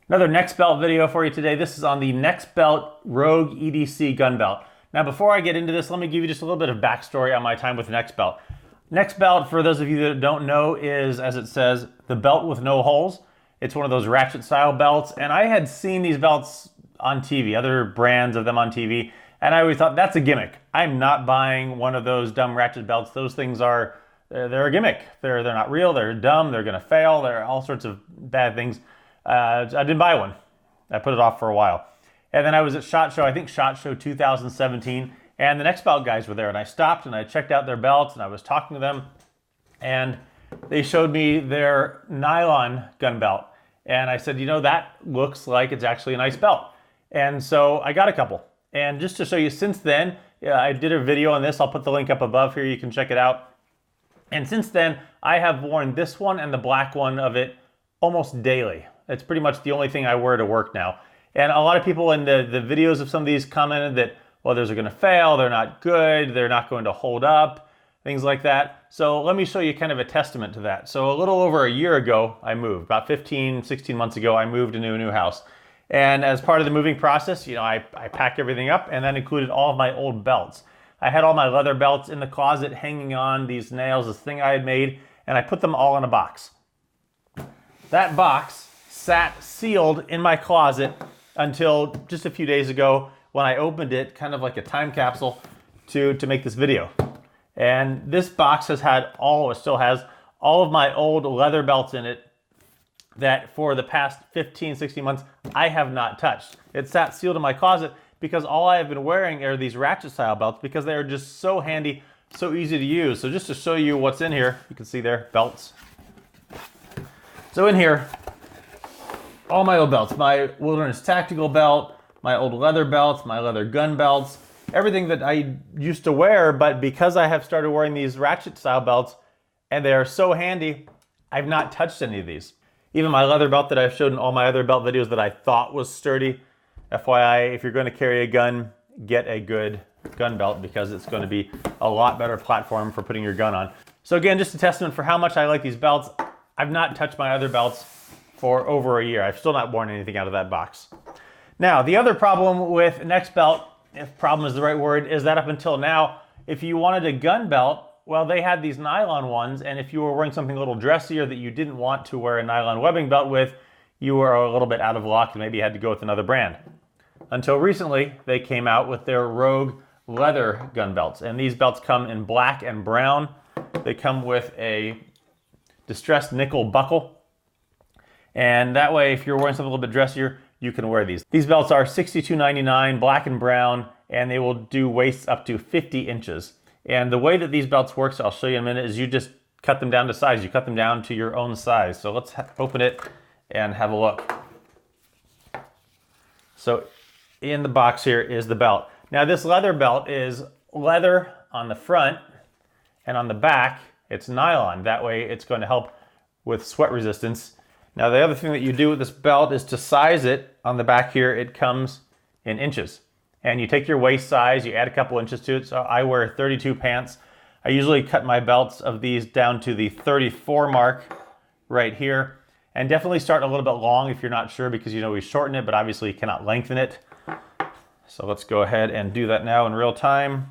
Another Nexbelt video for you today. This is on the Nexbelt Rogue EDC gun belt. Now, before I get into this, let me give you just a little bit of backstory on my time with Nexbelt. Nexbelt, for those of you that don't know, is, as it says, the belt with no holes. It's one of those ratchet style belts, and I had seen these belts on TV, other brands of them on TV, and I always thought, that's a gimmick. I'm not buying one of those dumb ratchet belts. Those things are, they're a gimmick. They're not real, they're dumb, they're gonna fail, they're all sorts of bad things. I didn't buy one. I put it off for a while. And then I was at SHOT Show, I think SHOT Show 2017, and the Nexbelt guys were there, and I stopped and I checked out their belts and I was talking to them, and they showed me their nylon gun belt. And I said, you know, that looks like it's actually a nice belt. And so I got a couple. And just to show you, since then, I did a video on this. I'll put the link up above here. You can check it out. And since then, I have worn this one and the black one of it almost daily. It's pretty much the only thing I wear to work now. And a lot of people in the videos of some of these commented that, well, those are gonna fail, they're not good, they're not going to hold up, things like that. So let me show you kind of a testament to that. So a little over a year ago, I moved. About 15, 16 months ago, I moved into a new house. And as part of the moving process, you know, I packed everything up, and that included all of my old belts. I had all my leather belts in the closet hanging on these nails, this thing I had made, and I put them all in a box. That box sat sealed in my closet until just a few days ago when I opened it, kind of like a time capsule, to make this video. And this box has had still has all of my old leather belts in it that for the past 15, 16 months, I have not touched. It sat sealed in my closet because all I have been wearing are these ratchet style belts because they are just so handy, so easy to use. So just to show you what's in here, you can see there, belts. So in here, all my old belts, my Wilderness Tactical belt, my old leather belts, my leather gun belts, everything that I used to wear, but because I have started wearing these ratchet style belts and they are so handy, I've not touched any of these. Even my leather belt that I've showed in all my other belt videos that I thought was sturdy. FYI, if you're going to carry a gun, get a good gun belt because it's going to be a lot better platform for putting your gun on. So again, just a testament for how much I like these belts. I've not touched my other belts for over a year. I've still not worn anything out of that box. Now, the other problem with Nexbelt, if problem is the right word, is that up until now, if you wanted a gun belt, well, they had these nylon ones, and if you were wearing something a little dressier that you didn't want to wear a nylon webbing belt with, you were a little bit out of luck and maybe you had to go with another brand. Until recently, they came out with their Rogue leather gun belts, and these belts come in black and brown. They come with a distressed nickel buckle. And that way, if you're wearing something a little bit dressier, you can wear these. These belts are $62.99, black and brown, and they will do waists up to 50 inches. And the way that these belts work, so I'll show you in a minute, is you just cut them down to size. You cut them down to your own size. So let's open it and have a look. So in the box here is the belt. Now this leather belt is leather on the front, and on the back, it's nylon. That way it's going to help with sweat resistance. Now the other thing that you do with this belt is to size it. On the back here, it comes in inches. And you take your waist size, you add a couple inches to it. So I wear 32 pants. I usually cut my belts of these down to the 34 mark right here. And definitely start a little bit long if you're not sure, because you know we shorten it, but obviously you cannot lengthen it. So let's go ahead and do that now in real time.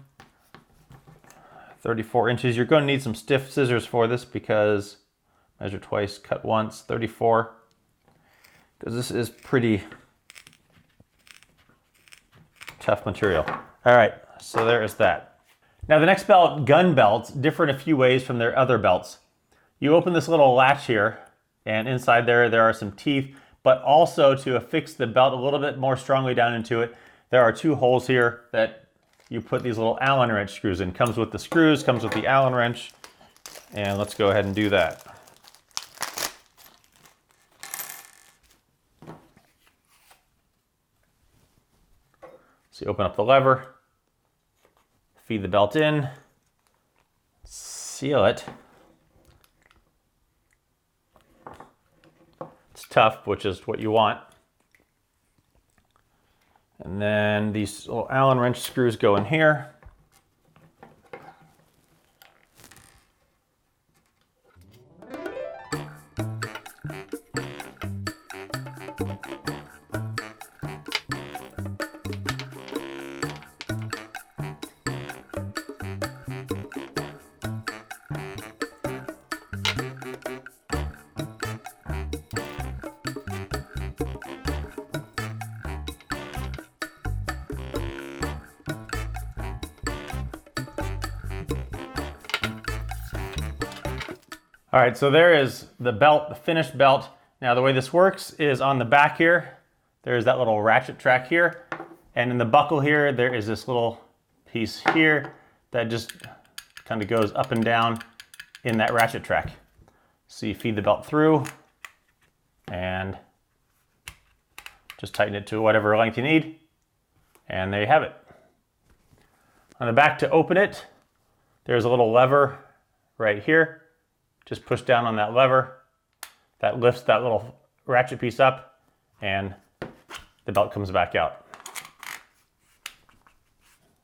34 inches. You're going to need some stiff scissors for this because measure twice, cut once, 34. Because this is pretty tough material. All right, so there is that. Now the Nexbelt gun belts differ in a few ways from their other belts. You open this little latch here, and inside there are some teeth, but also to affix the belt a little bit more strongly down into it, there are two holes here that you put these little Allen wrench screws in. Comes with the screws, comes with the Allen wrench, and let's go ahead and do that. So you open up the lever, feed the belt in, seal it. It's tough, which is what you want. And then these little Allen wrench screws go in here. All right, so there is the belt, the finished belt. Now the way this works is on the back here, there's that little ratchet track here. And in the buckle here, there is this little piece here that just kind of goes up and down in that ratchet track. So you feed the belt through and just tighten it to whatever length you need. And there you have it. On the back to open it, there's a little lever right here. Just push down on that lever. That lifts that little ratchet piece up and the belt comes back out.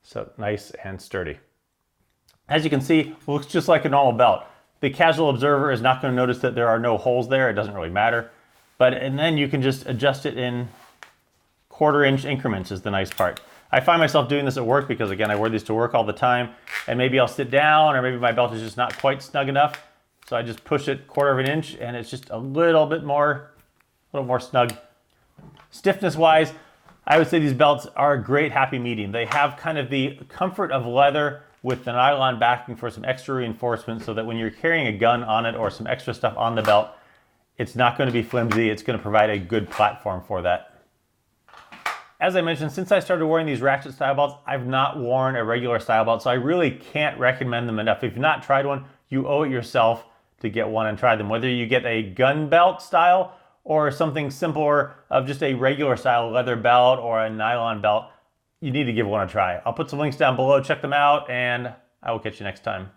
So nice and sturdy. As you can see, it looks just like a normal belt. The casual observer is not going to notice that there are no holes there. It doesn't really matter. And then you can just adjust it in 1/4 inch increments is the nice part. I find myself doing this at work because, again, I wear these to work all the time. And maybe I'll sit down or maybe my belt is just not quite snug enough. So I just push it 1/4 inch and it's just a little bit more, snug. Stiffness wise, I would say these belts are a great happy medium. They have kind of the comfort of leather with the nylon backing for some extra reinforcement so that when you're carrying a gun on it or some extra stuff on the belt, it's not going to be flimsy. It's going to provide a good platform for that. As I mentioned, since I started wearing these ratchet style belts, I've not worn a regular style belt, so I really can't recommend them enough. If you've not tried one, you owe it yourself to get one and try them. Whether you get a gun belt style or something simpler of just a regular style leather belt or a nylon belt, you need to give one a try. I'll put some links down below, check them out, and I will catch you next time.